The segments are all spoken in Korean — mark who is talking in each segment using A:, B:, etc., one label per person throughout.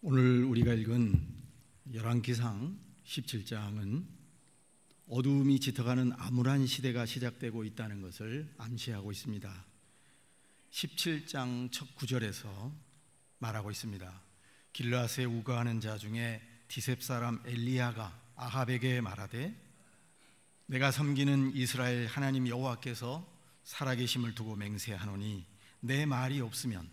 A: 오늘 우리가 읽은 열왕기상 17장은 어두움이 짙어가는 암울한 시대가 시작되고 있다는 것을 암시하고 있습니다. 17장 첫 구절에서 말하고 있습니다. 길르앗에 우거하는 자 중에 디셉 사람 엘리야가 아합에게 말하되 내가 섬기는 이스라엘 하나님 여호와께서 살아계심을 두고 맹세하노니 내 말이 없으면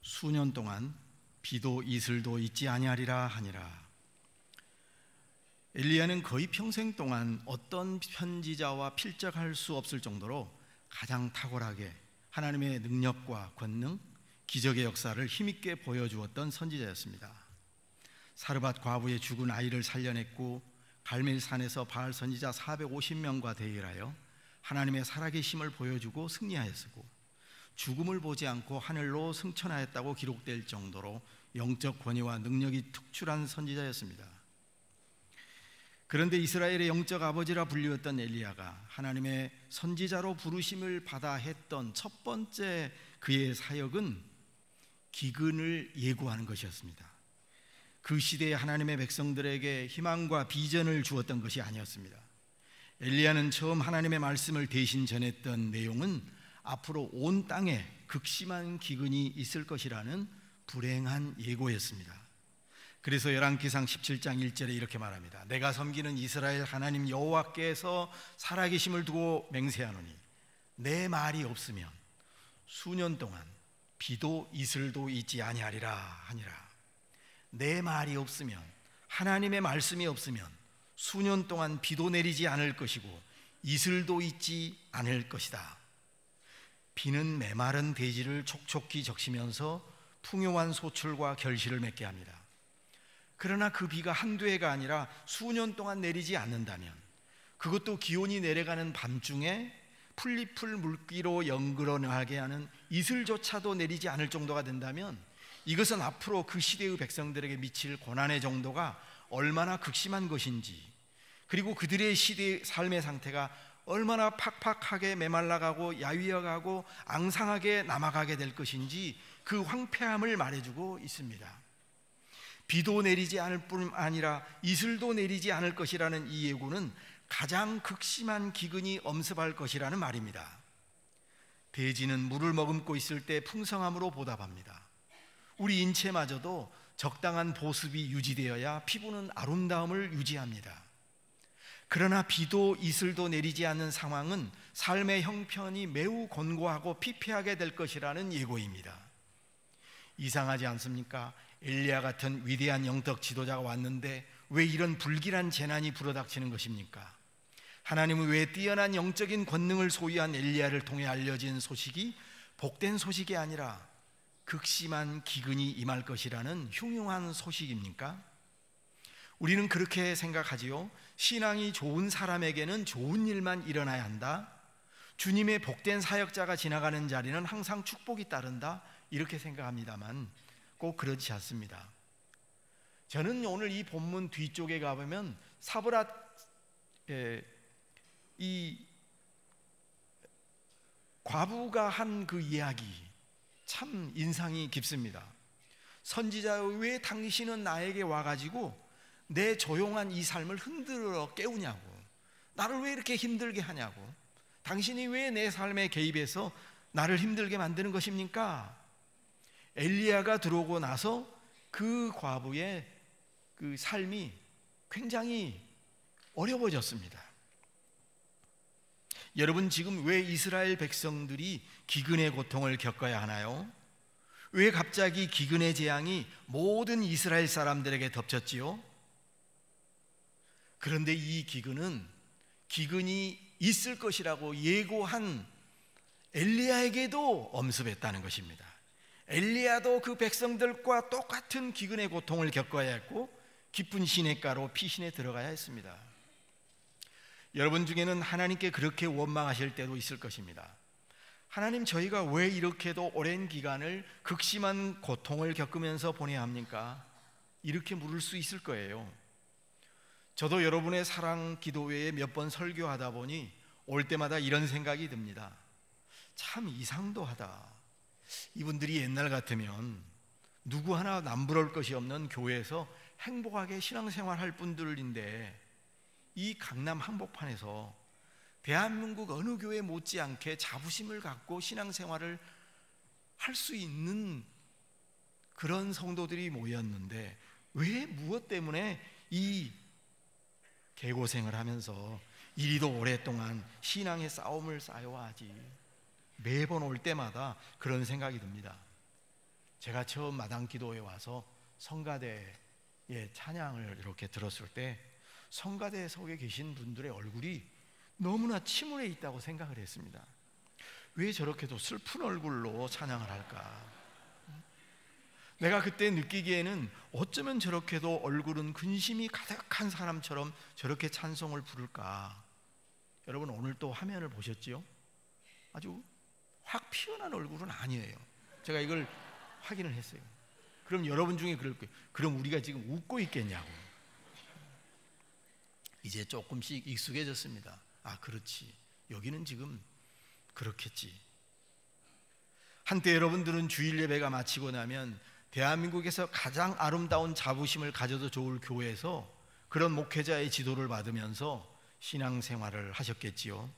A: 수년 동안 비도 이슬도 있지 아니하리라 하니라. 엘리야는 거의 평생 동안 어떤 선지자와 필적할 수 없을 정도로 가장 탁월하게 하나님의 능력과 권능, 기적의 역사를 힘있게 보여주었던 선지자였습니다. 사르밧 과부의 죽은 아이를 살려냈고 갈멜산에서 바알 선지자 450명과 대결하여 하나님의 살아계심을 보여주고 승리하였고 죽음을 보지 않고 하늘로 승천하였다고 기록될 정도로 영적 권위와 능력이 특출한 선지자였습니다. 그런데 이스라엘의 영적 아버지라 불리웠던 엘리야가 하나님의 선지자로 부르심을 받아 했던 첫 번째 그의 사역은 기근을 예고하는 것이었습니다. 그 시대에 하나님의 백성들에게 희망과 비전을 주었던 것이 아니었습니다. 엘리야는 처음 하나님의 말씀을 대신 전했던 내용은 앞으로 온 땅에 극심한 기근이 있을 것이라는 불행한 예고였습니다. 그래서 열왕기상 17장 1절에 이렇게 말합니다. 내가 섬기는 이스라엘 하나님 여호와께서 살아계심을 두고 맹세하노니 내 말이 없으면 수년 동안 비도 이슬도 있지 아니하리라 하니라. 내 말이 없으면, 하나님의 말씀이 없으면 수년 동안 비도 내리지 않을 것이고 이슬도 있지 않을 것이다. 비는 메마른 대지를 촉촉히 적시면서 풍요한 소출과 결실을 맺게 합니다. 그러나 그 비가 한두 해가 아니라 수년 동안 내리지 않는다면, 그것도 기온이 내려가는 밤중에 풀잎을 물기로 연그러나게 하는 이슬조차도 내리지 않을 정도가 된다면 이것은 앞으로 그 시대의 백성들에게 미칠 고난의 정도가 얼마나 극심한 것인지, 그리고 그들의 시대의 삶의 상태가 얼마나 팍팍하게 메말라가고 야위어가고 앙상하게 남아가게 될 것인지 그 황폐함을 말해주고 있습니다. 비도 내리지 않을 뿐 아니라 이슬도 내리지 않을 것이라는 이 예고는 가장 극심한 기근이 엄습할 것이라는 말입니다. 대지는 물을 머금고 있을 때 풍성함으로 보답합니다. 우리 인체마저도 적당한 보습이 유지되어야 피부는 아름다움을 유지합니다. 그러나 비도 이슬도 내리지 않는 상황은 삶의 형편이 매우 곤고하고 피폐하게 될 것이라는 예고입니다. 이상하지 않습니까? 엘리야 같은 위대한 영적 지도자가 왔는데 왜 이런 불길한 재난이 불어닥치는 것입니까? 하나님은 왜 뛰어난 영적인 권능을 소유한 엘리야를 통해 알려진 소식이 복된 소식이 아니라 극심한 기근이 임할 것이라는 흉흉한 소식입니까? 우리는 그렇게 생각하지요. 신앙이 좋은 사람에게는 좋은 일만 일어나야 한다. 주님의 복된 사역자가 지나가는 자리는 항상 축복이 따른다. 이렇게 생각합니다만 꼭 그렇지 않습니다. 저는 오늘 이 본문 뒤쪽에 가보면 사브랏 이 과부가 한 그 이야기 참 인상이 깊습니다. 선지자여, 왜 당신은 나에게 와가지고 내 조용한 이 삶을 흔들어 깨우냐고, 나를 왜 이렇게 힘들게 하냐고, 당신이 왜 내 삶에 개입해서 나를 힘들게 만드는 것입니까? 엘리야가 들어오고 나서 그 과부의 그 삶이 굉장히 어려워졌습니다. 여러분, 지금 왜 이스라엘 백성들이 기근의 고통을 겪어야 하나요? 왜 갑자기 기근의 재앙이 모든 이스라엘 사람들에게 덮쳤지요? 그런데 이 기근은 기근이 있을 것이라고 예고한 엘리야에게도 엄습했다는 것입니다. 엘리야도 그 백성들과 똑같은 기근의 고통을 겪어야 했고 깊은 시냇가로 피신에 들어가야 했습니다. 여러분 중에는 하나님께 그렇게 원망하실 때도 있을 것입니다. 하나님, 저희가 왜 이렇게도 오랜 기간을 극심한 고통을 겪으면서 보내야 합니까? 이렇게 물을 수 있을 거예요. 저도 여러분의 사랑 기도회에 몇 번 설교하다 보니 올 때마다 이런 생각이 듭니다. 참 이상도하다. 이분들이 옛날 같으면 누구 하나 남부러울 것이 없는 교회에서 행복하게 신앙생활할 분들인데, 이 강남 한복판에서 대한민국 어느 교회 못지않게 자부심을 갖고 신앙생활을 할 수 있는 그런 성도들이 모였는데, 왜 무엇 때문에 이 개고생을 하면서 이리도 오랫동안 신앙의 싸움을 쌓여와야지. 매번 올 때마다 그런 생각이 듭니다. 제가 처음 마당기도에 와서 성가대의 찬양을 이렇게 들었을 때 성가대 속에 계신 분들의 얼굴이 너무나 침울해 있다고 생각을 했습니다. 왜 저렇게도 슬픈 얼굴로 찬양을 할까? 내가 그때 느끼기에는 어쩌면 저렇게도 얼굴은 근심이 가득한 사람처럼 저렇게 찬송을 부를까? 여러분, 오늘 또 화면을 보셨지요? 아주 확 피어난 얼굴은 아니에요. 제가 이걸 확인을 했어요. 그럼 여러분 중에 그럴 거예요. 그럼 우리가 지금 웃고 있겠냐고. 이제 조금씩 익숙해졌습니다. 아, 그렇지. 여기는 지금 그렇겠지. 한때 여러분들은 주일 예배가 마치고 나면 대한민국에서 가장 아름다운 자부심을 가져도 좋을 교회에서 그런 목회자의 지도를 받으면서 신앙생활을 하셨겠지요.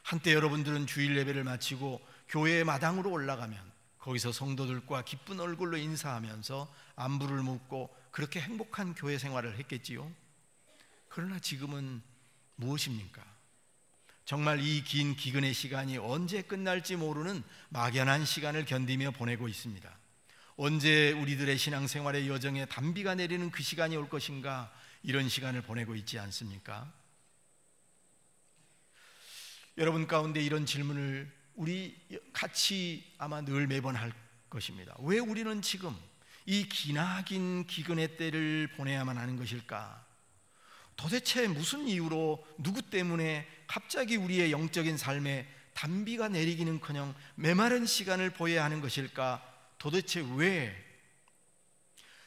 A: 한때 여러분들은 주일 예배를 마치고 교회의 마당으로 올라가면 거기서 성도들과 기쁜 얼굴로 인사하면서 안부를 묻고 그렇게 행복한 교회 생활을 했겠지요. 그러나 지금은 무엇입니까? 정말 이 긴 기근의 시간이 언제 끝날지 모르는 막연한 시간을 견디며 보내고 있습니다. 언제 우리들의 신앙생활의 여정에 단비가 내리는 그 시간이 올 것인가, 이런 시간을 보내고 있지 않습니까? 여러분 가운데 이런 질문을 우리 같이 아마 늘 매번 할 것입니다. 왜 우리는 지금 이 기나긴 기근의 때를 보내야만 하는 것일까? 도대체 무슨 이유로, 누구 때문에 갑자기 우리의 영적인 삶에 단비가 내리기는커녕 메마른 시간을 보여야 하는 것일까? 도대체 왜?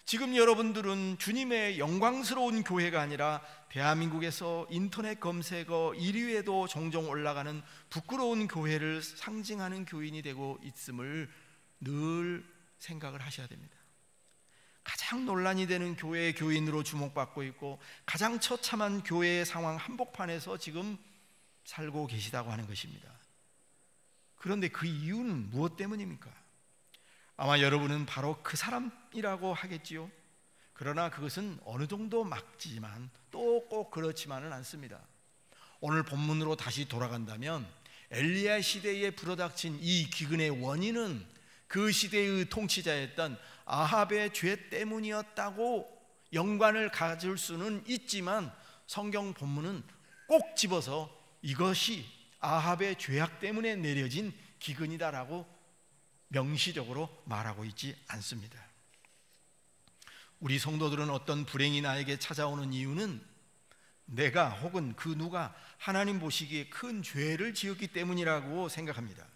A: 지금 여러분들은 주님의 영광스러운 교회가 아니라 대한민국에서 인터넷 검색어 1위에도 종종 올라가는 부끄러운 교회를 상징하는 교인이 되고 있음을 늘 생각을 하셔야 됩니다. 가장 논란이 되는 교회의 교인으로 주목받고 있고 가장 처참한 교회의 상황 한복판에서 지금 살고 계시다고 하는 것입니다. 그런데 그 이유는 무엇 때문입니까? 아마 여러분은 바로 그 사람이라고 하겠지요. 그러나 그것은 어느 정도 맞지만 또 꼭 그렇지만은 않습니다. 오늘 본문으로 다시 돌아간다면 엘리야 시대에 불어닥친 이 기근의 원인은 그 시대의 통치자였던 아합의 죄 때문이었다고 연관을 가질 수는 있지만 성경 본문은 꼭 집어서 이것이 아합의 죄악 때문에 내려진 기근이다라고 명시적으로 말하고 있지 않습니다. 우리 성도들은 어떤 불행이 나에게 찾아오는 이유는 내가 혹은 그 누가 하나님 보시기에 큰 죄를 지었기 때문이라고 생각합니다.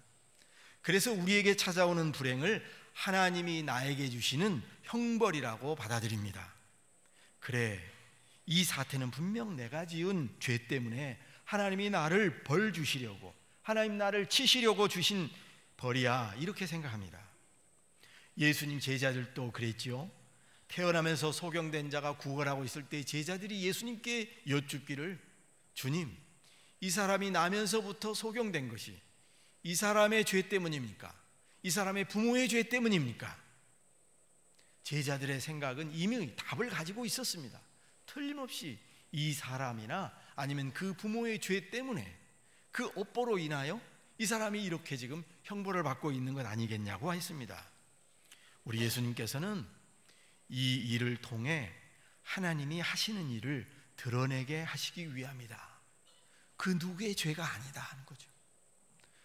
A: 그래서 우리에게 찾아오는 불행을 하나님이 나에게 주시는 형벌이라고 받아들입니다. 그래, 이 사태는 분명 내가 지은 죄 때문에 하나님이 나를 벌 주시려고, 하나님 나를 치시려고 주신 벌이야, 이렇게 생각합니다. 예수님 제자들도 그랬지요. 태어나면서 소경된 자가 구걸하고 있을 때 제자들이 예수님께 여쭙기를, 주님, 이 사람이 나면서부터 소경된 것이 이 사람의 죄 때문입니까? 이 사람의 부모의 죄 때문입니까? 제자들의 생각은 이미 답을 가지고 있었습니다. 틀림없이 이 사람이나 아니면 그 부모의 죄 때문에, 그 업보로 인하여 이 사람이 이렇게 지금 형벌을 받고 있는 것 아니겠냐고 했습니다. 우리 예수님께서는 이 일을 통해 하나님이 하시는 일을 드러내게 하시기 위함이다. 그 누구의 죄가 아니다 하는 거죠.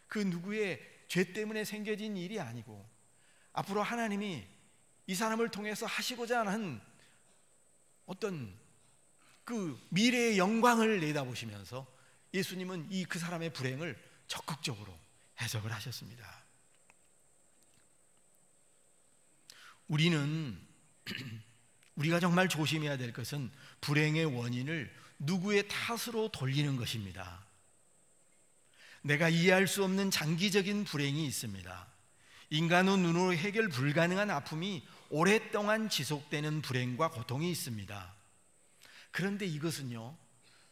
A: 그 누구의 죄 때문에 생겨진 일이 아니고 앞으로 하나님이 이 사람을 통해서 하시고자 하는 어떤 그 미래의 영광을 내다보시면서 예수님은 이 그 사람의 불행을 적극적으로 해석을 하셨습니다. 우리가 정말 조심해야 될 것은 불행의 원인을 누구의 탓으로 돌리는 것입니다. 내가 이해할 수 없는 장기적인 불행이 있습니다. 인간의 눈으로 해결 불가능한 아픔이 오랫동안 지속되는 불행과 고통이 있습니다. 그런데 이것은요,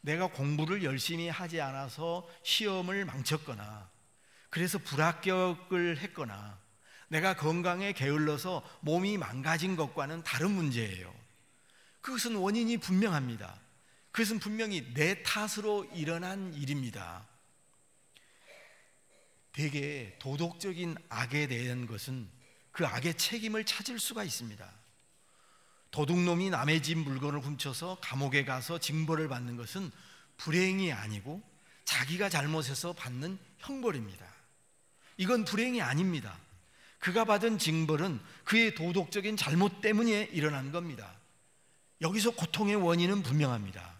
A: 내가 공부를 열심히 하지 않아서 시험을 망쳤거나, 그래서 불합격을 했거나, 내가 건강에 게을러서 몸이 망가진 것과는 다른 문제예요. 그것은 원인이 분명합니다. 그것은 분명히 내 탓으로 일어난 일입니다. 대개 도덕적인 악에 대한 것은 그 악의 책임을 찾을 수가 있습니다. 도둑놈이 남의 집 물건을 훔쳐서 감옥에 가서 징벌을 받는 것은 불행이 아니고 자기가 잘못해서 받는 형벌입니다. 이건 불행이 아닙니다. 그가 받은 징벌은 그의 도덕적인 잘못 때문에 일어난 겁니다. 여기서 고통의 원인은 분명합니다.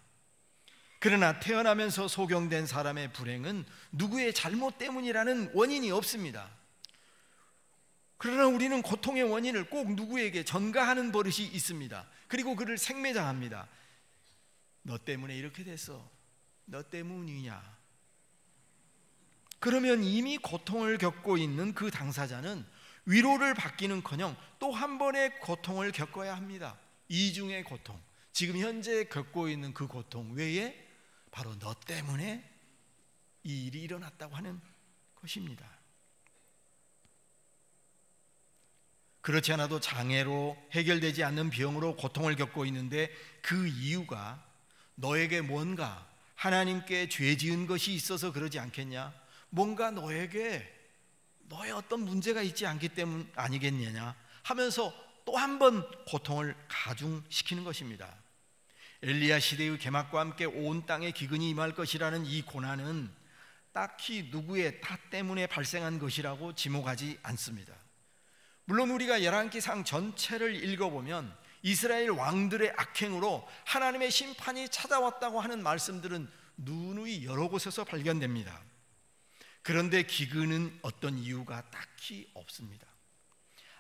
A: 그러나 태어나면서 소경된 사람의 불행은 누구의 잘못 때문이라는 원인이 없습니다. 그러나 우리는 고통의 원인을 꼭 누구에게 전가하는 버릇이 있습니다. 그리고 그를 생매장합니다. 너 때문에 이렇게 됐어. 너 때문이냐. 그러면 이미 고통을 겪고 있는 그 당사자는 위로를 받기는커녕 또 한 번의 고통을 겪어야 합니다. 이중의 고통, 지금 현재 겪고 있는 그 고통 외에 바로 너 때문에 이 일이 일어났다고 하는 것입니다. 그렇지 않아도 장애로 해결되지 않는 병으로 고통을 겪고 있는데 그 이유가 너에게 뭔가 하나님께 죄 지은 것이 있어서 그러지 않겠냐? 뭔가 너의 어떤 문제가 있지 않기 때문 아니겠느냐 하면서 또 한 번 고통을 가중시키는 것입니다. 엘리야 시대의 개막과 함께 온 땅에 기근이 임할 것이라는 이 고난은 딱히 누구의 탓 때문에 발생한 것이라고 지목하지 않습니다. 물론 우리가 열왕기상 전체를 읽어보면 이스라엘 왕들의 악행으로 하나님의 심판이 찾아왔다고 하는 말씀들은 누누이 여러 곳에서 발견됩니다. 그런데 기근은 어떤 이유가 딱히 없습니다.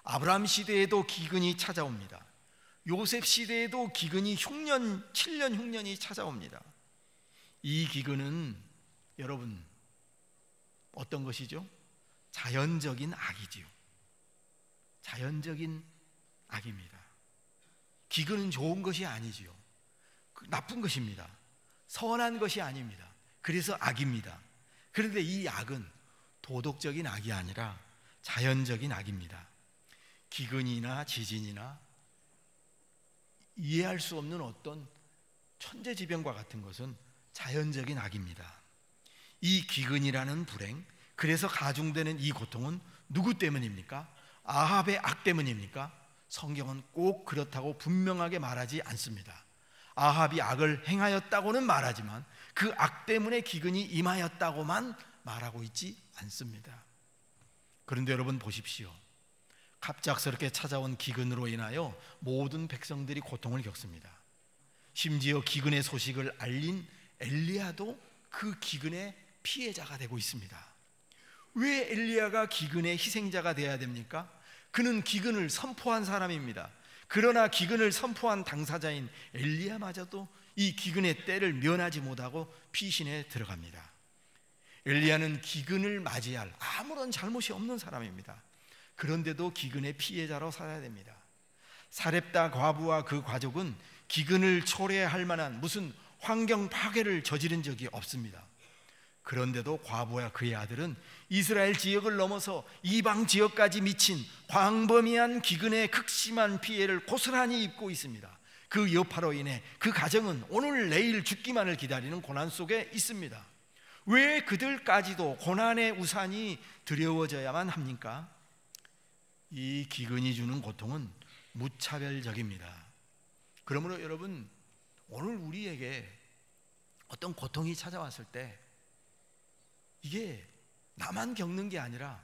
A: 아브라함 시대에도 기근이 찾아옵니다. 요셉 시대에도 기근이 7년 흉년이 찾아옵니다. 이 기근은 여러분 어떤 것이죠? 자연적인 악이지요. 자연적인 악입니다. 기근은 좋은 것이 아니지요. 나쁜 것입니다. 선한 것이 아닙니다. 그래서 악입니다. 그런데 이 악은 도덕적인 악이 아니라 자연적인 악입니다. 기근이나 지진이나 이해할 수 없는 어떤 천재지변과 같은 것은 자연적인 악입니다. 이 기근이라는 불행, 그래서 가중되는 이 고통은 누구 때문입니까? 아합의 악 때문입니까? 성경은 꼭 그렇다고 분명하게 말하지 않습니다. 아합이 악을 행하였다고는 말하지만 그 악 때문에 기근이 임하였다고만 말하고 있지 않습니다. 그런데 여러분 보십시오. 갑작스럽게 찾아온 기근으로 인하여 모든 백성들이 고통을 겪습니다. 심지어 기근의 소식을 알린 엘리야도 그 기근의 피해자가 되고 있습니다. 왜 엘리야가 기근의 희생자가 되어야 됩니까? 그는 기근을 선포한 사람입니다. 그러나 기근을 선포한 당사자인 엘리야마저도 이 기근의 때를 면하지 못하고 피신에 들어갑니다. 엘리야는 기근을 맞이할 아무런 잘못이 없는 사람입니다. 그런데도 기근의 피해자로 살아야 됩니다. 사렙다 과부와 그 가족은 기근을 초래할 만한 무슨 환경 파괴를 저지른 적이 없습니다. 그런데도 과부와 그의 아들은 이스라엘 지역을 넘어서 이방 지역까지 미친 광범위한 기근의 극심한 피해를 고스란히 입고 있습니다. 그 여파로 인해 그 가정은 오늘 내일 죽기만을 기다리는 고난 속에 있습니다. 왜 그들까지도 고난의 우산이 두려워져야만 합니까? 이 기근이 주는 고통은 무차별적입니다. 그러므로 여러분, 오늘 우리에게 어떤 고통이 찾아왔을 때 이게 나만 겪는 게 아니라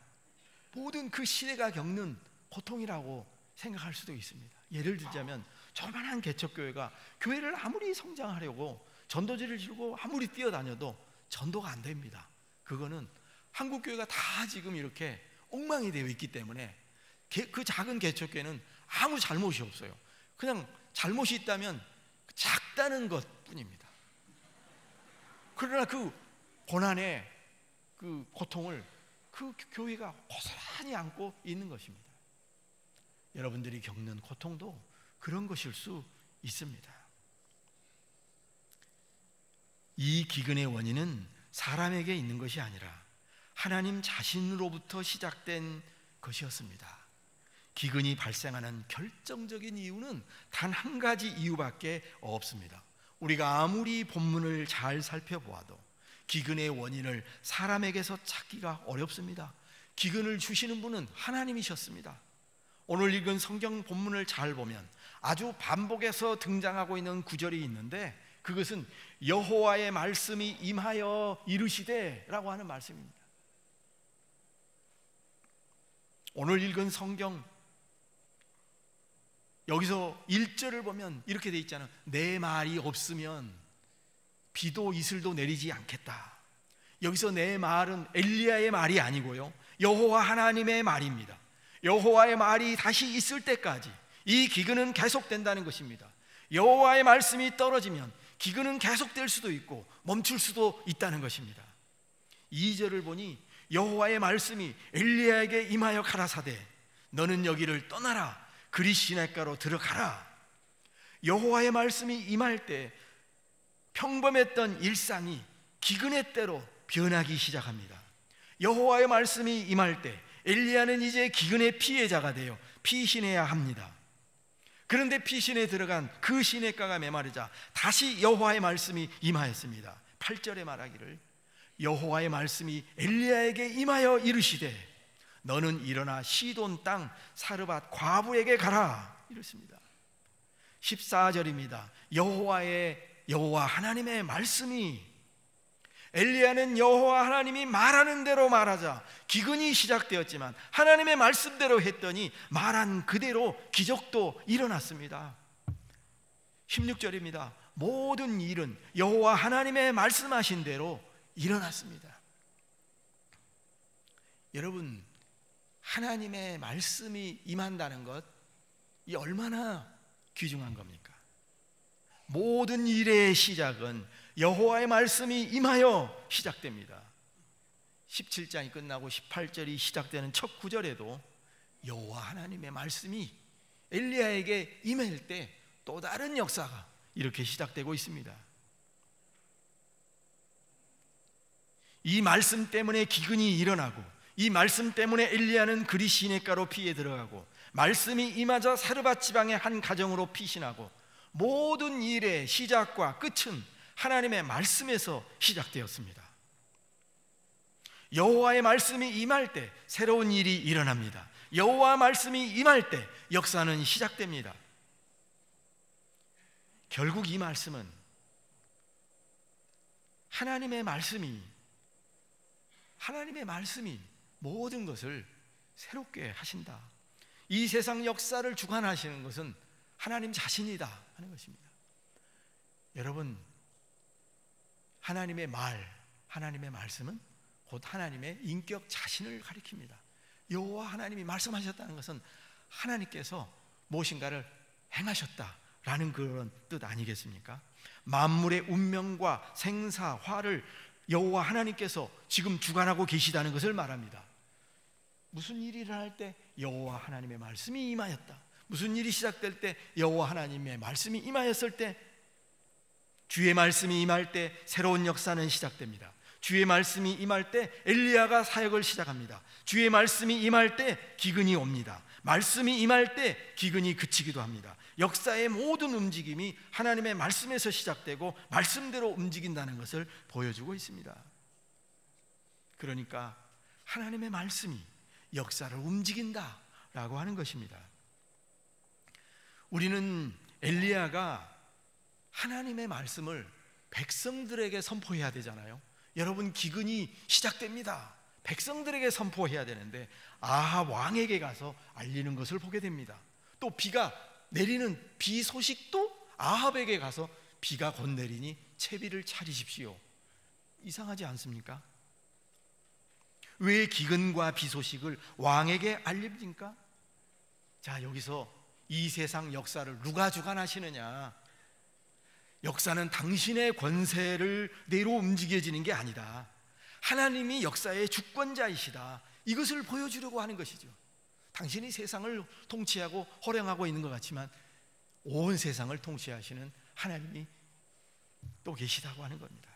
A: 모든 그 시대가 겪는 고통이라고 생각할 수도 있습니다. 예를 들자면 조그만한 개척교회가 교회를 아무리 성장하려고 전도지를 들고 아무리 뛰어다녀도 전도가 안 됩니다. 그거는 한국교회가 다 지금 이렇게 엉망이 되어 있기 때문에 그 작은 개척교회는 아무 잘못이 없어요. 그냥 잘못이 있다면 작다는 것 뿐입니다. 그러나 그 고난의 그 고통을 그 교회가 고스란히 안고 있는 것입니다. 여러분들이 겪는 고통도 그런 것일 수 있습니다. 이 기근의 원인은 사람에게 있는 것이 아니라 하나님 자신으로부터 시작된 것이었습니다. 기근이 발생하는 결정적인 이유는 단 한 가지 이유밖에 없습니다. 우리가 아무리 본문을 잘 살펴보아도 기근의 원인을 사람에게서 찾기가 어렵습니다. 기근을 주시는 분은 하나님이셨습니다. 오늘 읽은 성경 본문을 잘 보면 아주 반복해서 등장하고 있는 구절이 있는데, 그것은 여호와의 말씀이 임하여 이르시되 라고 하는 말씀입니다. 오늘 읽은 성경 여기서 1절을 보면 이렇게 돼 있잖아요. 내 말이 없으면 비도 이슬도 내리지 않겠다. 여기서 내 말은 엘리야의 말이 아니고요, 여호와 하나님의 말입니다. 여호와의 말이 다시 있을 때까지 이 기근은 계속된다는 것입니다. 여호와의 말씀이 떨어지면 기근은 계속될 수도 있고 멈출 수도 있다는 것입니다. 2절을 보니 여호와의 말씀이 엘리야에게 임하여 가라사대 너는 여기를 떠나라 그리 시냇가로 들어가라. 여호와의 말씀이 임할 때 평범했던 일상이 기근의 때로 변하기 시작합니다. 여호와의 말씀이 임할 때 엘리야는 이제 기근의 피해자가 되어 피신해야 합니다. 그런데 피신에 들어간 그 시냇가가 메마르자 다시 여호와의 말씀이 임하였습니다. 8절에 말하기를 여호와의 말씀이 엘리야에게 임하여 이르시되 너는 일어나 시돈 땅 사르밧 과부에게 가라 이렇습니다. 14절입니다. 여호와 하나님의 말씀이, 엘리야는 여호와 하나님이 말하는 대로 말하자 기근이 시작되었지만 하나님의 말씀대로 했더니 말한 그대로 기적도 일어났습니다. 16절입니다. 모든 일은 여호와 하나님의 말씀하신 대로 일어났습니다. 여러분, 하나님의 말씀이 임한다는 것, 이 얼마나 귀중한 겁니까? 모든 일의 시작은 여호와의 말씀이 임하여 시작됩니다. 17장이 끝나고 18절이 시작되는 첫 구절에도 여호와 하나님의 말씀이 엘리야에게 임할 때 또 다른 역사가 이렇게 시작되고 있습니다. 이 말씀 때문에 기근이 일어나고, 이 말씀 때문에 엘리야는 그리 시냇가로 피해 들어가고, 말씀이 임하자 사르밧 지방의 한 가정으로 피신하고, 모든 일의 시작과 끝은 하나님의 말씀에서 시작되었습니다. 여호와의 말씀이 임할 때 새로운 일이 일어납니다. 여호와 말씀이 임할 때 역사는 시작됩니다. 결국 이 말씀은 하나님의 말씀이 모든 것을 새롭게 하신다. 이 세상 역사를 주관하시는 것은 하나님 자신이다 하는 것입니다. 여러분, 하나님의 말씀은 곧 하나님의 인격 자신을 가리킵니다. 여호와 하나님이 말씀하셨다는 것은 하나님께서 무엇인가를 행하셨다라는 그런 뜻 아니겠습니까? 만물의 운명과 생사화를 여호와 하나님께서 지금 주관하고 계시다는 것을 말합니다. 무슨 일이 일어날 때 여호와 하나님의 말씀이 임하였다, 무슨 일이 시작될 때 여호와 하나님의 말씀이 임하였을 때, 주의 말씀이 임할 때 새로운 역사는 시작됩니다. 주의 말씀이 임할 때 엘리야가 사역을 시작합니다. 주의 말씀이 임할 때 기근이 옵니다. 말씀이 임할 때 기근이 그치기도 합니다. 역사의 모든 움직임이 하나님의 말씀에서 시작되고 말씀대로 움직인다는 것을 보여주고 있습니다. 그러니까 하나님의 말씀이 역사를 움직인다라고 하는 것입니다. 우리는 엘리야가 하나님의 말씀을 백성들에게 선포해야 되잖아요. 여러분, 기근이 시작됩니다. 백성들에게 선포해야 되는데 아합 왕에게 가서 알리는 것을 보게 됩니다. 또 비가 내리는 비 소식도 아합에게 가서 비가 곧 내리니 채비를 차리십시오. 이상하지 않습니까? 왜 기근과 비 소식을 왕에게 알립니까? 자, 여기서 이 세상 역사를 누가 주관하시느냐? 역사는 당신의 권세를 내로 움직여지는 게 아니다. 하나님이 역사의 주권자이시다. 이것을 보여주려고 하는 것이죠. 당신이 세상을 통치하고 호령하고 있는 것 같지만 온 세상을 통치하시는 하나님이 또 계시다고 하는 겁니다.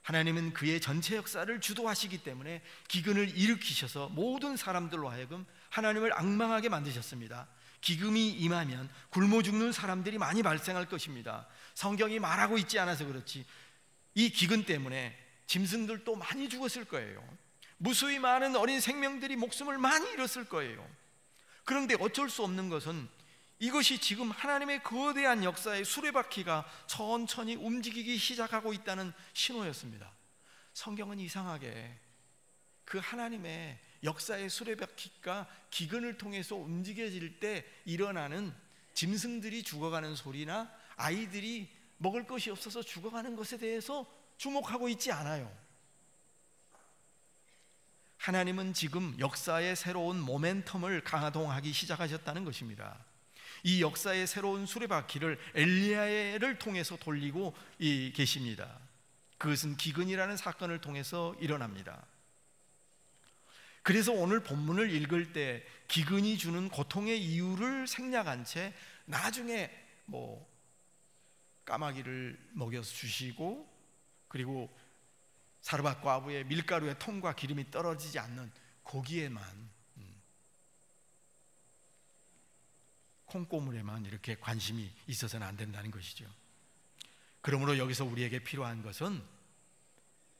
A: 하나님은 그의 전체 역사를 주도하시기 때문에 기근을 일으키셔서 모든 사람들로 하여금 하나님을 앙망하게 만드셨습니다. 기근이 임하면 굶어 죽는 사람들이 많이 발생할 것입니다. 성경이 말하고 있지 않아서 그렇지 이 기근 때문에 짐승들도 많이 죽었을 거예요. 무수히 많은 어린 생명들이 목숨을 많이 잃었을 거예요. 그런데 어쩔 수 없는 것은 이것이 지금 하나님의 거대한 역사의 수레바퀴가 천천히 움직이기 시작하고 있다는 신호였습니다. 성경은 이상하게 그 하나님의 역사의 수레바퀴가 기근을 통해서 움직여질 때 일어나는 짐승들이 죽어가는 소리나 아이들이 먹을 것이 없어서 죽어가는 것에 대해서 주목하고 있지 않아요. 하나님은 지금 역사의 새로운 모멘텀을 가동하기 시작하셨다는 것입니다. 이 역사의 새로운 수레바퀴를 엘리야를 통해서 돌리고 계십니다. 그것은 기근이라는 사건을 통해서 일어납니다. 그래서 오늘 본문을 읽을 때 기근이 주는 고통의 이유를 생략한 채 나중에 까마귀를 먹여서 주시고 그리고 사르밧 과부의 밀가루에 통과 기름이 떨어지지 않는 거기에만 콩고물에만 이렇게 관심이 있어서는 안 된다는 것이죠. 그러므로 여기서 우리에게 필요한 것은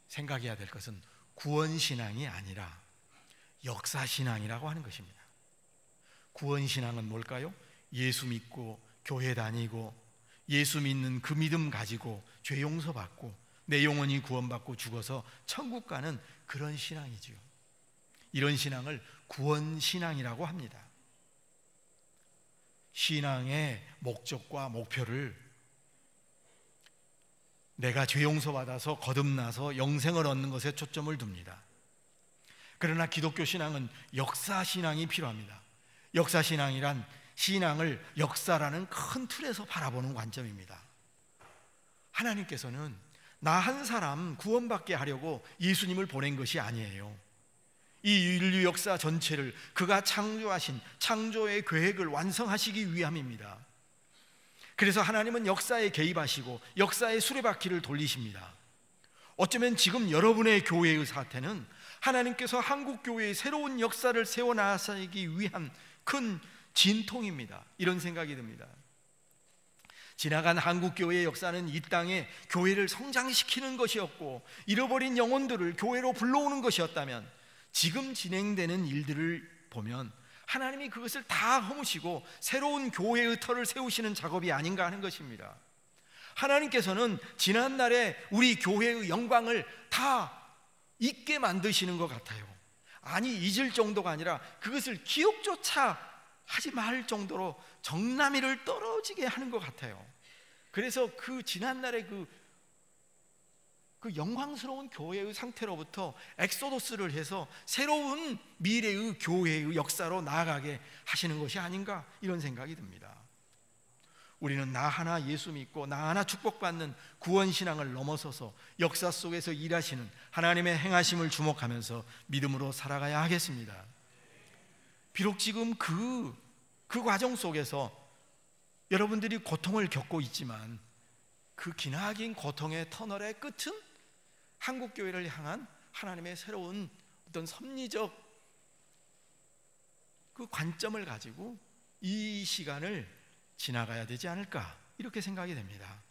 A: 생각해야 될 것은 구원신앙이 아니라 역사신앙이라고 하는 것입니다. 구원신앙은 뭘까요? 예수 믿고 교회 다니고 예수 믿는 그 믿음 가지고 죄 용서받고 내 영혼이 구원받고 죽어서 천국 가는 그런 신앙이지요. 이런 신앙을 구원신앙이라고 합니다. 신앙의 목적과 목표를 내가 죄 용서받아서 거듭나서 영생을 얻는 것에 초점을 둡니다. 그러나 기독교 신앙은 역사신앙이 필요합니다. 역사신앙이란 신앙을 역사라는 큰 틀에서 바라보는 관점입니다. 하나님께서는 나 한 사람 구원받게 하려고 예수님을 보낸 것이 아니에요. 이 인류 역사 전체를 그가 창조하신 창조의 계획을 완성하시기 위함입니다. 그래서 하나님은 역사에 개입하시고 역사의 수레바퀴를 돌리십니다. 어쩌면 지금 여러분의 교회의 사태는 하나님께서 한국교회의 새로운 역사를 세워나가기 위한 큰 진통입니다. 이런 생각이 듭니다. 지나간 한국교회의 역사는 이 땅에 교회를 성장시키는 것이었고 잃어버린 영혼들을 교회로 불러오는 것이었다면 지금 진행되는 일들을 보면 하나님이 그것을 다 허무시고 새로운 교회의 터를 세우시는 작업이 아닌가 하는 것입니다. 하나님께서는 지난날에 우리 교회의 영광을 다 잊게 만드시는 것 같아요. 아니 잊을 정도가 아니라 그것을 기억조차 하지 말 정도로 정나미를 떨어지게 하는 것 같아요. 그래서 그 지난날의 그 영광스러운 교회의 상태로부터 엑소도스를 해서 새로운 미래의 교회의 역사로 나아가게 하시는 것이 아닌가 이런 생각이 듭니다. 우리는 나 하나 예수 믿고 나 하나 축복받는 구원신앙을 넘어서서 역사 속에서 일하시는 하나님의 행하심을 주목하면서 믿음으로 살아가야 하겠습니다. 비록 지금 그 과정 속에서 여러분들이 고통을 겪고 있지만 그 기나긴 고통의 터널의 끝은 한국교회를 향한 하나님의 새로운 어떤 섭리적 그 관점을 가지고 이 시간을 지나가야 되지 않을까 이렇게 생각이 됩니다.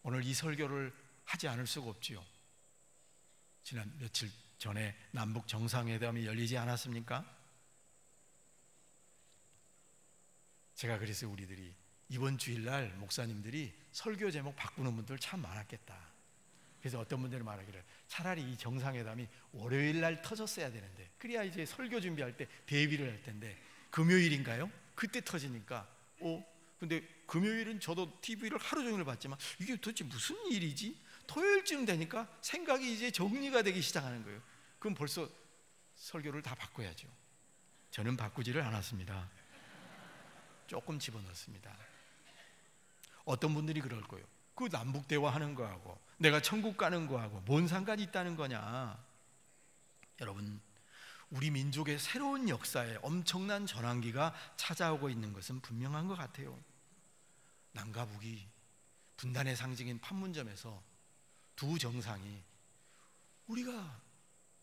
A: 오늘 이 설교를 하지 않을 수가 없지요. 지난 며칠 전에 남북 정상회담이 열리지 않았습니까? 제가 그래서 우리들이 이번 주일날 목사님들이 설교 제목 바꾸는 분들 참 많았겠다. 그래서 어떤 분들은 말하기를 차라리 이 정상회담이 월요일날 터졌어야 되는데 그래야 이제 설교 준비할 때 대비를 할 텐데 금요일인가요? 그때 터지니까 근데 금요일은 저도 TV를 하루 종일 봤지만 이게 도대체 무슨 일이지? 토요일쯤 되니까 생각이 이제 정리가 되기 시작하는 거예요. 그럼 벌써 설교를 다 바꿔야죠. 저는 바꾸지를 않았습니다. 조금 집어넣습니다. 어떤 분들이 그럴 거예요. 그 남북 대화하는 거하고 내가 천국 가는 거하고 뭔 상관이 있다는 거냐? 여러분, 우리 민족의 새로운 역사에 엄청난 전환기가 찾아오고 있는 것은 분명한 것 같아요. 남과 북이 분단의 상징인 판문점에서 두 정상이 우리가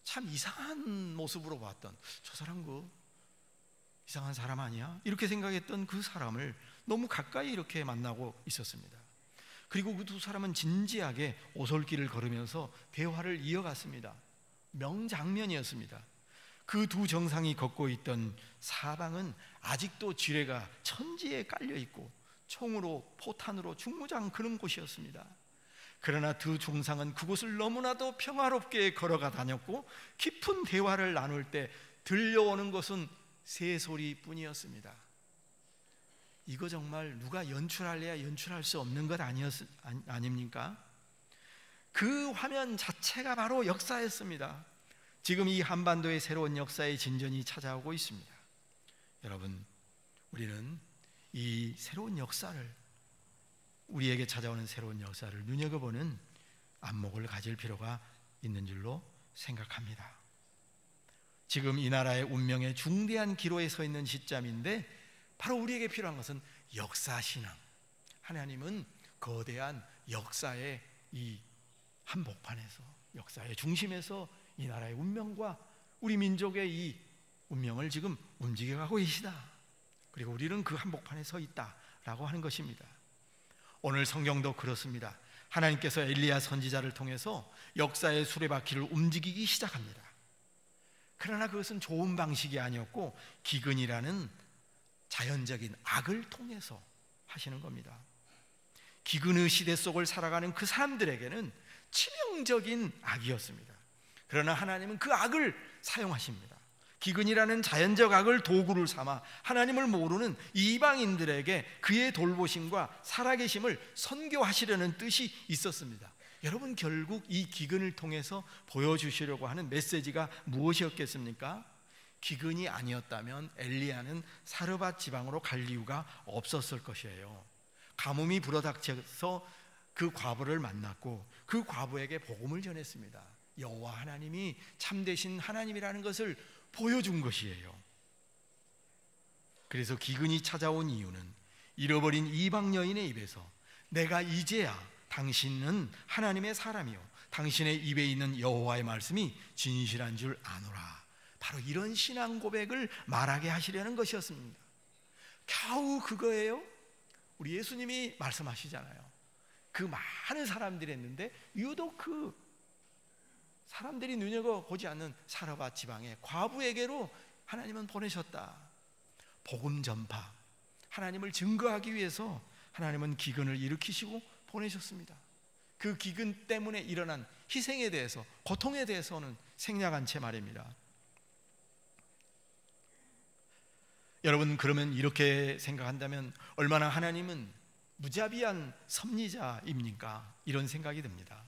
A: 참 이상한 모습으로 봤던, 저 사람 그 이상한 사람 아니야? 이렇게 생각했던 그 사람을 너무 가까이 이렇게 만나고 있었습니다. 그리고 그 두 사람은 진지하게 오솔길을 걸으면서 대화를 이어갔습니다. 명장면이었습니다. 그 두 정상이 걷고 있던 사방은 아직도 지뢰가 천지에 깔려 있고 총으로 포탄으로 중무장 그런 곳이었습니다. 그러나 두 정상은 그곳을 너무나도 평화롭게 걸어가 다녔고 깊은 대화를 나눌 때 들려오는 것은 새소리뿐이었습니다. 이거 정말 누가 연출할래야 연출할 수 없는 것 아닙니까? 그 화면 자체가 바로 역사였습니다. 지금 이 한반도의 새로운 역사의 진전이 찾아오고 있습니다. 여러분, 우리는 이 새로운 역사를, 우리에게 찾아오는 새로운 역사를 눈여겨보는 안목을 가질 필요가 있는 줄로 생각합니다. 지금 이 나라의 운명의 중대한 기로에 서 있는 시점인데 바로 우리에게 필요한 것은 역사신앙. 하나님은 거대한 역사의 이 한복판에서, 역사의 중심에서 이 나라의 운명과 우리 민족의 이 운명을 지금 움직여가고 계시다. 그리고 우리는 그 한복판에 서 있다라고 하는 것입니다. 오늘 성경도 그렇습니다. 하나님께서 엘리야 선지자를 통해서 역사의 수레바퀴를 움직이기 시작합니다. 그러나 그것은 좋은 방식이 아니었고 기근이라는 자연적인 악을 통해서 하시는 겁니다. 기근의 시대 속을 살아가는 그 사람들에게는 치명적인 악이었습니다. 그러나 하나님은 그 악을 사용하십니다. 기근이라는 자연적 악을 도구를 삼아 하나님을 모르는 이방인들에게 그의 돌보심과 살아계심을 선교하시려는 뜻이 있었습니다. 여러분, 결국 이 기근을 통해서 보여주시려고 하는 메시지가 무엇이었겠습니까? 기근이 아니었다면 엘리야는 사르밧 지방으로 갈 이유가 없었을 것이에요. 가뭄이 불어닥쳐서 그 과부를 만났고 그 과부에게 복음을 전했습니다. 여호와 하나님이 참되신 하나님이라는 것을 보여준 것이에요. 그래서 기근이 찾아온 이유는 잃어버린 이방 여인의 입에서 내가 이제야 당신은 하나님의 사람이요 당신의 입에 있는 여호와의 말씀이 진실한 줄 아노라, 바로 이런 신앙 고백을 말하게 하시려는 것이었습니다. 겨우 그거예요. 우리 예수님이 말씀하시잖아요. 그 많은 사람들이 했는데 유독 그 사람들이 눈여겨보지 않는 사르밧 지방의 과부에게로 하나님은 보내셨다. 복음 전파, 하나님을 증거하기 위해서 하나님은 기근을 일으키시고 보내셨습니다. 그 기근 때문에 일어난 희생에 대해서, 고통에 대해서는 생략한 채 말입니다. 여러분, 그러면 이렇게 생각한다면 얼마나 하나님은 무자비한 섭리자입니까? 이런 생각이 듭니다.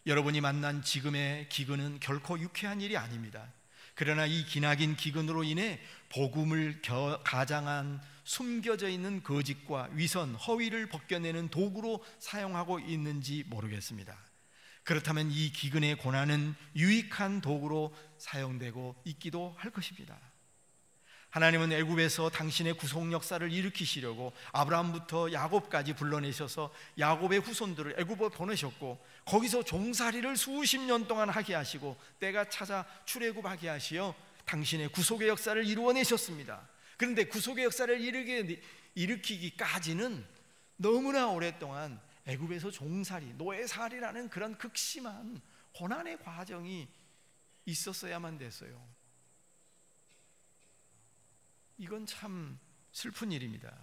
A: 여러분이 만난 지금의 기근은 결코 유쾌한 일이 아닙니다. 그러나 이 기나긴 기근으로 인해 복음을 가장한 숨겨져 있는 거짓과 위선, 허위를 벗겨내는 도구로 사용하고 있는지 모르겠습니다. 그렇다면 이 기근의 고난은 유익한 도구로 사용되고 있기도 할 것입니다. 하나님은 애굽에서 당신의 구속 역사를 일으키시려고 아브라함부터 야곱까지 불러내셔서 야곱의 후손들을 애굽에 보내셨고 거기서 종살이를 수십 년 동안 하게 하시고 때가 찾아 출애굽하게 하시어 당신의 구속의 역사를 이루어내셨습니다. 그런데 구속의 역사를 일으키기까지는 너무나 오랫동안 애굽에서 종살이, 노예살이라는 그런 극심한 고난의 과정이 있었어야만 됐어요. 이건 참 슬픈 일입니다.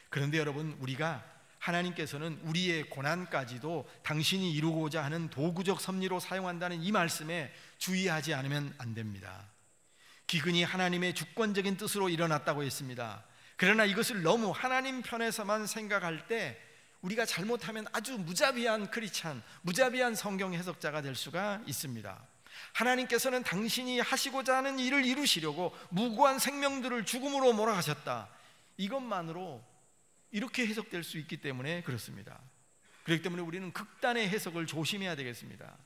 A: 그런데 여러분, 우리가 하나님께서는 우리의 고난까지도 당신이 이루고자 하는 도구적 섭리로 사용한다는 이 말씀에 주의하지 않으면 안 됩니다. 기근이 하나님의 주권적인 뜻으로 일어났다고 했습니다. 그러나 이것을 너무 하나님 편에서만 생각할 때 우리가 잘못하면 아주 무자비한 크리스찬, 무자비한 성경 해석자가 될 수가 있습니다. 하나님께서는 당신이 하시고자 하는 일을 이루시려고 무고한 생명들을 죽음으로 몰아가셨다, 이것만으로 이렇게 해석될 수 있기 때문에 그렇습니다. 그렇기 때문에 우리는 극단의 해석을 조심해야 되겠습니다.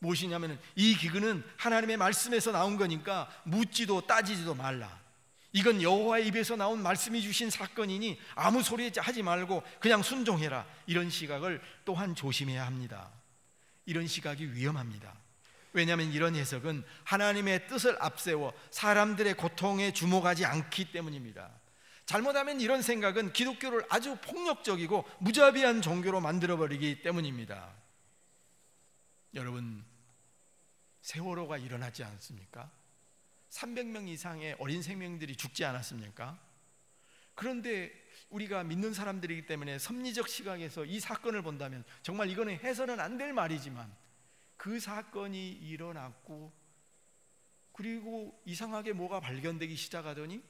A: 무엇이냐면 이 기근은 하나님의 말씀에서 나온 거니까 묻지도 따지지도 말라. 이건 여호와의 입에서 나온 말씀이 주신 사건이니 아무 소리 하지 말고 그냥 순종해라. 이런 시각을 또한 조심해야 합니다. 이런 시각이 위험합니다. 왜냐하면 이런 해석은 하나님의 뜻을 앞세워 사람들의 고통에 주목하지 않기 때문입니다. 잘못하면 이런 생각은 기독교를 아주 폭력적이고 무자비한 종교로 만들어버리기 때문입니다. 여러분, 세월호가 일어나지 않습니까? 300명 이상의 어린 생명들이 죽지 않았습니까? 그런데 우리가 믿는 사람들이기 때문에 섭리적 시각에서 이 사건을 본다면 정말 이거는 해서는 안 될 말이지만 그 사건이 일어났고 그리고 이상하게 뭐가 발견되기 시작하더니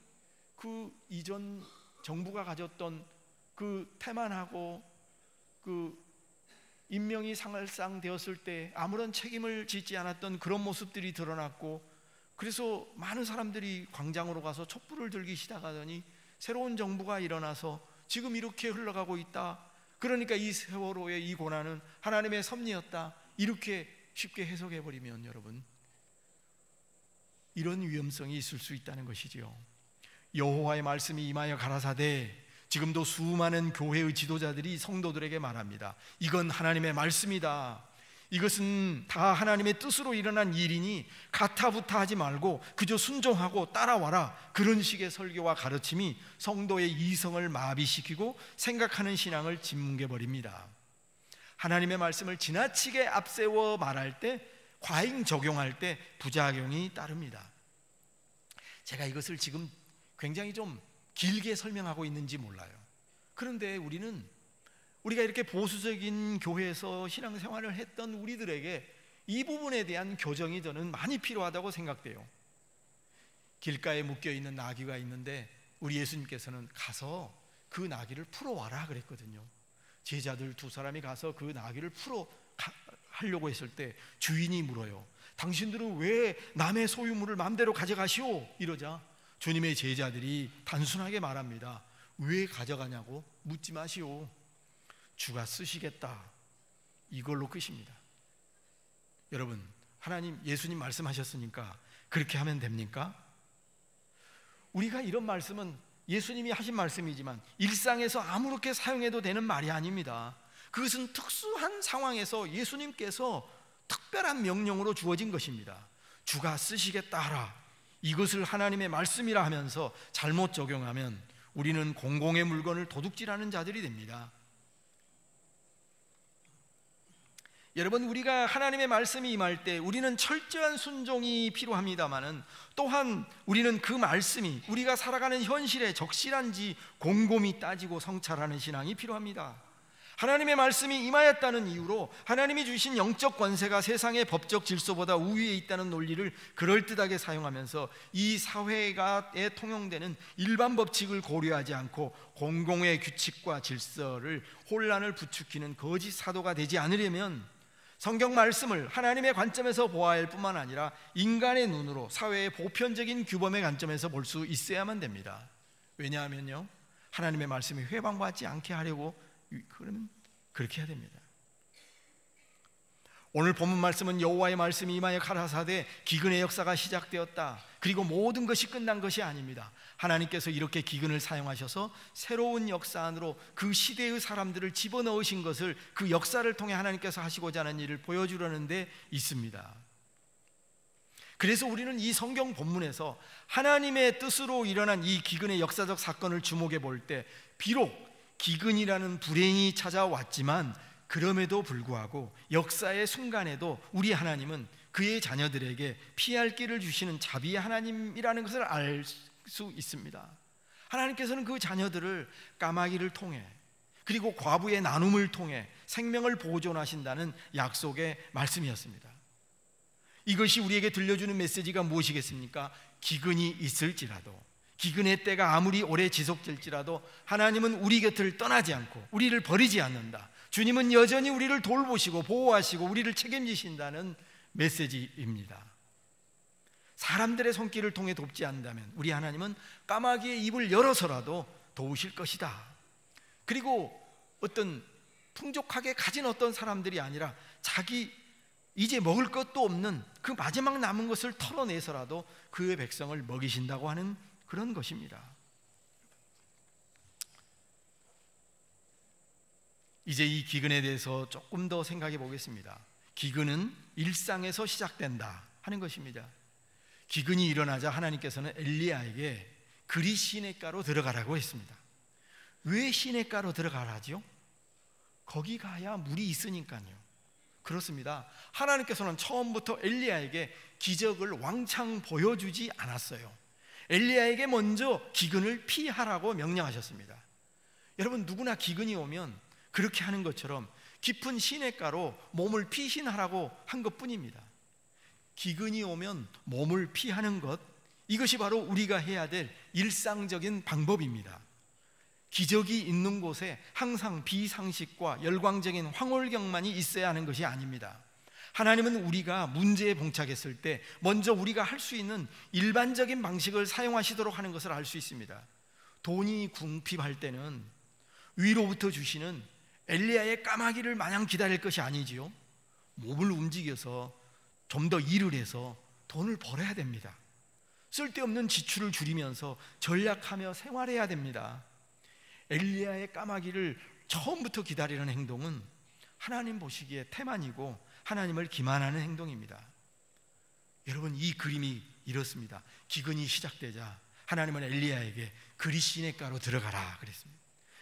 A: 그 이전 정부가 가졌던 그 태만하고 그 인명이 상할상되었을 때 아무런 책임을 짓지 않았던 그런 모습들이 드러났고, 그래서 많은 사람들이 광장으로 가서 촛불을 들기 시작하더니 새로운 정부가 일어나서 지금 이렇게 흘러가고 있다. 그러니까 이 세월호의 이 고난은 하나님의 섭리였다. 이렇게 쉽게 해석해버리면 여러분, 이런 위험성이 있을 수 있다는 것이지요. 여호와의 말씀이 임하여 가라사대, 지금도 수많은 교회의 지도자들이 성도들에게 말합니다. 이건 하나님의 말씀이다. 이것은 다 하나님의 뜻으로 일어난 일이니 가타부타 하지 말고 그저 순종하고 따라와라. 그런 식의 설교와 가르침이 성도의 이성을 마비시키고 생각하는 신앙을 짓뭉개버립니다. 하나님의 말씀을 지나치게 앞세워 말할 때, 과잉 적용할 때 부작용이 따릅니다. 제가 이것을 지금 굉장히 좀 길게 설명하고 있는지 몰라요. 그런데 우리가 이렇게 보수적인 교회에서 신앙생활을 했던 우리들에게 이 부분에 대한 교정이 저는 많이 필요하다고 생각돼요. 길가에 묶여있는 나귀가 있는데 우리 예수님께서는 가서 그 나귀를 풀어와라 그랬거든요. 제자들 2사람이 가서 그 나귀를 하려고 했을 때 주인이 물어요. 당신들은 왜 남의 소유물을 마음대로 가져가시오? 이러자 주님의 제자들이 단순하게 말합니다. 왜 가져가냐고 묻지 마시오. 주가 쓰시겠다. 이걸로 끝입니다. 여러분, 하나님, 예수님 말씀하셨으니까 그렇게 하면 됩니까? 우리가 이런 말씀은 예수님이 하신 말씀이지만 일상에서 아무렇게 사용해도 되는 말이 아닙니다. 그것은 특수한 상황에서 예수님께서 특별한 명령으로 주어진 것입니다. 주가 쓰시겠다 하라. 이것을 하나님의 말씀이라 하면서 잘못 적용하면 우리는 공공의 물건을 도둑질하는 자들이 됩니다. 여러분, 우리가 하나님의 말씀이 임할 때 우리는 철저한 순종이 필요합니다마는 또한 우리는 그 말씀이 우리가 살아가는 현실에 적실한지 곰곰이 따지고 성찰하는 신앙이 필요합니다. 하나님의 말씀이 임하였다는 이유로 하나님이 주신 영적 권세가 세상의 법적 질서보다 우위에 있다는 논리를 그럴듯하게 사용하면서 이 사회에 통용되는 일반 법칙을 고려하지 않고 공공의 규칙과 질서를 혼란을 부추기는 거짓 사도가 되지 않으려면 성경 말씀을 하나님의 관점에서 보아야 할 뿐만 아니라 인간의 눈으로 사회의 보편적인 규범의 관점에서 볼 수 있어야만 됩니다. 왜냐하면요, 하나님의 말씀이 회방받지 않게 하려고 그러면 그렇게 해야 됩니다. 오늘 본문 말씀은 여호와의 말씀이 임하여 가라사대 기근의 역사가 시작되었다. 그리고 모든 것이 끝난 것이 아닙니다. 하나님께서 이렇게 기근을 사용하셔서 새로운 역사 안으로 그 시대의 사람들을 집어넣으신 것을, 그 역사를 통해 하나님께서 하시고자 하는 일을 보여주려는 데 있습니다. 그래서 우리는 이 성경 본문에서 하나님의 뜻으로 일어난 이 기근의 역사적 사건을 주목해 볼 때, 비록 기근이라는 불행이 찾아왔지만 그럼에도 불구하고 역사의 순간에도 우리 하나님은 그의 자녀들에게 피할 길을 주시는 자비의 하나님이라는 것을 알 수 있습니다. 하나님께서는 그 자녀들을 까마귀를 통해, 그리고 과부의 나눔을 통해 생명을 보존하신다는 약속의 말씀이었습니다. 이것이 우리에게 들려주는 메시지가 무엇이겠습니까? 기근이 있을지라도, 기근의 때가 아무리 오래 지속될지라도 하나님은 우리 곁을 떠나지 않고 우리를 버리지 않는다. 주님은 여전히 우리를 돌보시고 보호하시고 우리를 책임지신다는 메시지입니다. 사람들의 손길을 통해 돕지 않는다면 우리 하나님은 까마귀의 입을 열어서라도 도우실 것이다. 그리고 어떤 풍족하게 가진 어떤 사람들이 아니라 자기 이제 먹을 것도 없는 그 마지막 남은 것을 털어내서라도 그의 백성을 먹이신다고 하는 그런 것입니다. 이제 이 기근에 대해서 조금 더 생각해 보겠습니다. 기근은 일상에서 시작된다 하는 것입니다. 기근이 일어나자 하나님께서는 엘리야에게 그리 시냇가로 들어가라고 했습니다. 왜 시냇가로 들어가라죠? 거기 가야 물이 있으니까요. 그렇습니다. 하나님께서는 처음부터 엘리야에게 기적을 왕창 보여주지 않았어요. 엘리야에게 먼저 기근을 피하라고 명령하셨습니다. 여러분, 누구나 기근이 오면 그렇게 하는 것처럼 깊은 시냇가로 몸을 피신하라고 한 것뿐입니다. 기근이 오면 몸을 피하는 것, 이것이 바로 우리가 해야 될 일상적인 방법입니다. 기적이 있는 곳에 항상 비상식과 열광적인 황홀경만이 있어야 하는 것이 아닙니다. 하나님은 우리가 문제에 봉착했을 때 먼저 우리가 할 수 있는 일반적인 방식을 사용하시도록 하는 것을 알 수 있습니다. 돈이 궁핍할 때는 위로부터 주시는 엘리야의 까마귀를 마냥 기다릴 것이 아니지요. 몸을 움직여서 좀 더 일을 해서 돈을 벌어야 됩니다. 쓸데없는 지출을 줄이면서 전략하며 생활해야 됩니다. 엘리야의 까마귀를 처음부터 기다리는 행동은 하나님 보시기에 태만이고 하나님을 기만하는 행동입니다. 여러분, 이 그림이 이렇습니다. 기근이 시작되자 하나님은 엘리야에게 그리 시냇가로 들어가라 그랬습니다.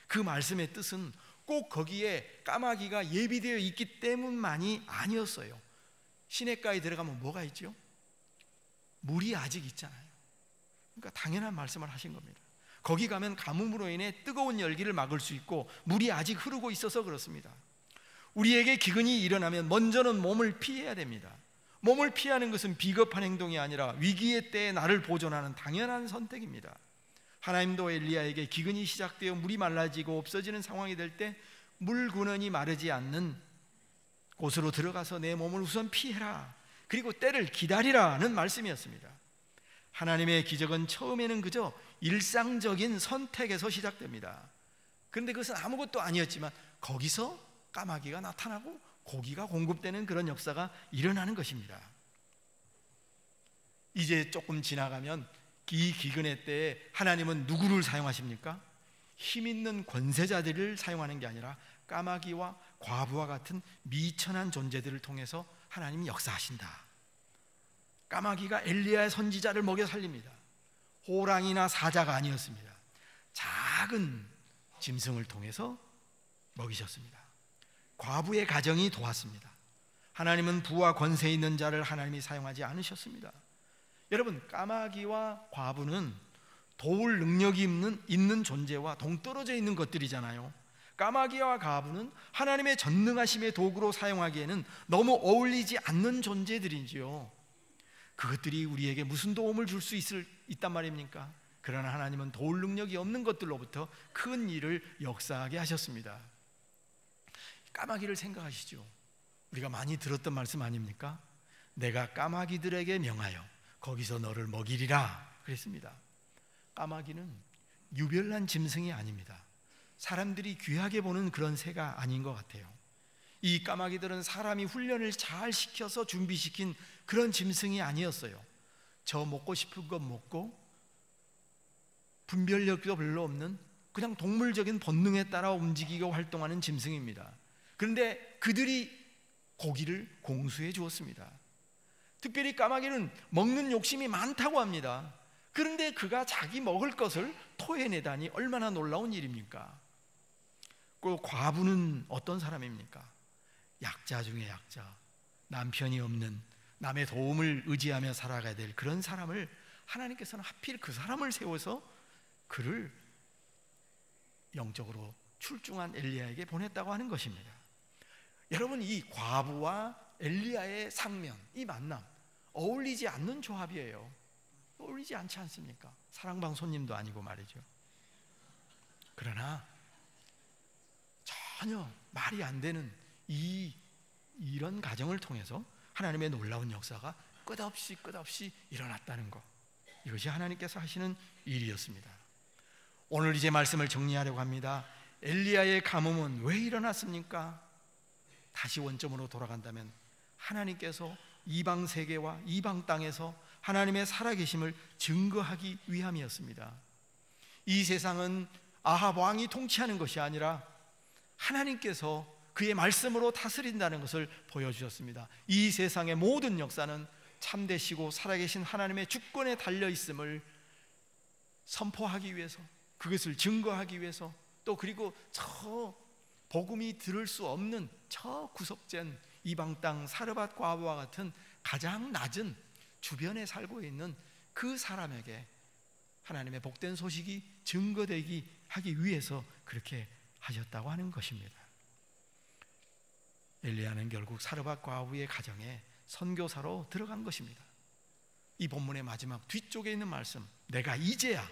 A: 그 말씀의 뜻은 꼭 거기에 까마귀가 예비되어 있기 때문만이 아니었어요. 시냇가에 들어가면 뭐가 있죠? 물이 아직 있잖아요. 그러니까 당연한 말씀을 하신 겁니다. 거기 가면 가뭄으로 인해 뜨거운 열기를 막을 수 있고 물이 아직 흐르고 있어서 그렇습니다. 우리에게 기근이 일어나면 먼저는 몸을 피해야 됩니다. 몸을 피하는 것은 비겁한 행동이 아니라 위기의 때에 나를 보존하는 당연한 선택입니다. 하나님도 엘리야에게 기근이 시작되어 물이 말라지고 없어지는 상황이 될 때 물 근원이 마르지 않는 곳으로 들어가서 내 몸을 우선 피해라, 그리고 때를 기다리라는 말씀이었습니다. 하나님의 기적은 처음에는 그저 일상적인 선택에서 시작됩니다. 그런데 그것은 아무것도 아니었지만 거기서 까마귀가 나타나고 고기가 공급되는 그런 역사가 일어나는 것입니다. 이제 조금 지나가면 이 기근의 때에 하나님은 누구를 사용하십니까? 힘 있는 권세자들을 사용하는 게 아니라 까마귀와 과부와 같은 미천한 존재들을 통해서 하나님이 역사하신다. 까마귀가 엘리야의 선지자를 먹여 살립니다. 호랑이나 사자가 아니었습니다. 작은 짐승을 통해서 먹이셨습니다. 과부의 가정이 도왔습니다. 하나님은 부와 권세 있는 자를 하나님이 사용하지 않으셨습니다. 여러분, 까마귀와 과부는 도울 능력이 있는 존재와 동떨어져 있는 것들이잖아요. 까마귀와 과부는 하나님의 전능하심의 도구로 사용하기에는 너무 어울리지 않는 존재들이지요. 그것들이 우리에게 무슨 도움을 줄 수 있단 말입니까? 그러나 하나님은 도울 능력이 없는 것들로부터 큰 일을 역사하게 하셨습니다. 까마귀를 생각하시죠. 우리가 많이 들었던 말씀 아닙니까? 내가 까마귀들에게 명하여 거기서 너를 먹이리라 그랬습니다. 까마귀는 유별난 짐승이 아닙니다. 사람들이 귀하게 보는 그런 새가 아닌 것 같아요. 이 까마귀들은 사람이 훈련을 잘 시켜서 준비시킨 그런 짐승이 아니었어요. 저 먹고 싶은 것 먹고 분별력도 별로 없는 그냥 동물적인 본능에 따라 움직이고 활동하는 짐승입니다. 그런데 그들이 고기를 공수해 주었습니다. 특별히 까마귀는 먹는 욕심이 많다고 합니다. 그런데 그가 자기 먹을 것을 토해내다니 얼마나 놀라운 일입니까? 그 과부는 어떤 사람입니까? 약자 중에 약자, 남편이 없는, 남의 도움을 의지하며 살아가야 될 그런 사람을 하나님께서는 하필 그 사람을 세워서 그를 영적으로 출중한 엘리야에게 보냈다고 하는 것입니다. 여러분, 이 과부와 엘리야의 상면, 이 만남 어울리지 않는 조합이에요. 어울리지 않지 않습니까? 사랑방 손님도 아니고 말이죠. 그러나 전혀 말이 안 되는 이런 가정을 통해서 하나님의 놀라운 역사가 끝없이 일어났다는 것, 이것이 하나님께서 하시는 일이었습니다. 오늘 이제 말씀을 정리하려고 합니다. 엘리야의 가뭄은 왜 일어났습니까? 다시 원점으로 돌아간다면 하나님께서 이방 세계와 이방 땅에서 하나님의 살아계심을 증거하기 위함이었습니다. 이 세상은 아합 왕이 통치하는 것이 아니라 하나님께서 그의 말씀으로 다스린다는 것을 보여주셨습니다. 이 세상의 모든 역사는 참되시고 살아계신 하나님의 주권에 달려있음을 선포하기 위해서, 그것을 증거하기 위해서, 또 그리고 저 복음이 들을 수 없는 저 구석진 이방 땅 사르밧 과부와 같은 가장 낮은 주변에 살고 있는 그 사람에게 하나님의 복된 소식이 증거되기 하기 위해서 그렇게 하셨다고 하는 것입니다. 엘리야는 결국 사르밧 과부의 가정에 선교사로 들어간 것입니다. 이 본문의 마지막 뒤쪽에 있는 말씀, 내가 이제야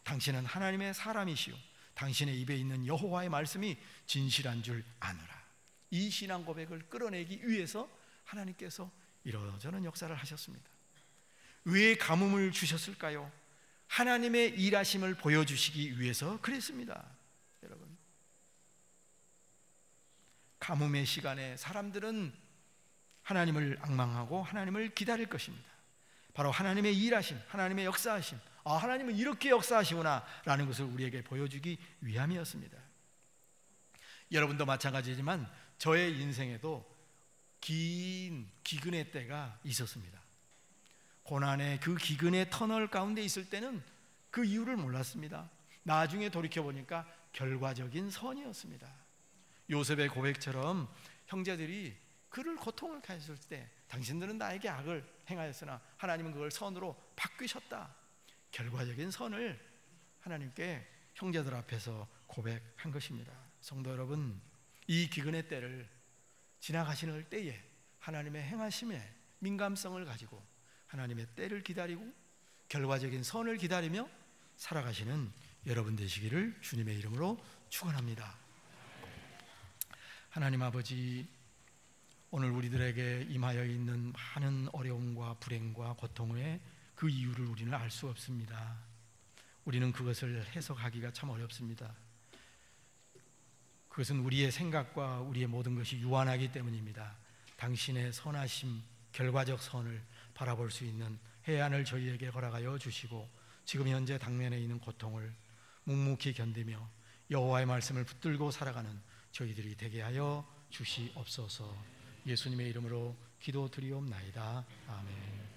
A: 당신은 하나님의 사람이시오 당신의 입에 있는 여호와의 말씀이 진실한 줄 아노라. 이 신앙 고백을 끌어내기 위해서 하나님께서 이러저런 역사를 하셨습니다. 왜 가뭄을 주셨을까요? 하나님의 일하심을 보여주시기 위해서 그랬습니다. 여러분, 가뭄의 시간에 사람들은 하나님을 앙망하고 하나님을 기다릴 것입니다. 바로 하나님의 일하심, 하나님의 역사하심, 하나님은 이렇게 역사하시구나 라는 것을 우리에게 보여주기 위함이었습니다. 여러분도 마찬가지지만 저의 인생에도 긴 기근의 때가 있었습니다. 고난의 그 기근의 터널 가운데 있을 때는 그 이유를 몰랐습니다. 나중에 돌이켜보니까 결과적인 선이었습니다. 요셉의 고백처럼 형제들이 그를 고통을 가했을 때 당신들은 나에게 악을 행하였으나 하나님은 그걸 선으로 바꾸셨다. 결과적인 선을 하나님께 형제들 앞에서 고백한 것입니다. 성도 여러분, 이 기근의 때를 지나가시는 때에 하나님의 행하심에 민감성을 가지고 하나님의 때를 기다리고 결과적인 선을 기다리며 살아가시는 여러분 되시기를 주님의 이름으로 축원합니다. 하나님 아버지, 오늘 우리들에게 임하여 있는 많은 어려움과 불행과 고통의 그 이유를 우리는 알 수 없습니다. 우리는 그것을 해석하기가 참 어렵습니다. 그것은 우리의 생각과 우리의 모든 것이 유한하기 때문입니다. 당신의 선하심, 결과적 선을 바라볼 수 있는 해안을 저희에게 허락하여 주시고 지금 현재 당면에 있는 고통을 묵묵히 견디며 여호와의 말씀을 붙들고 살아가는 저희들이 되게 하여 주시옵소서. 예수님의 이름으로 기도드리옵나이다. 아멘.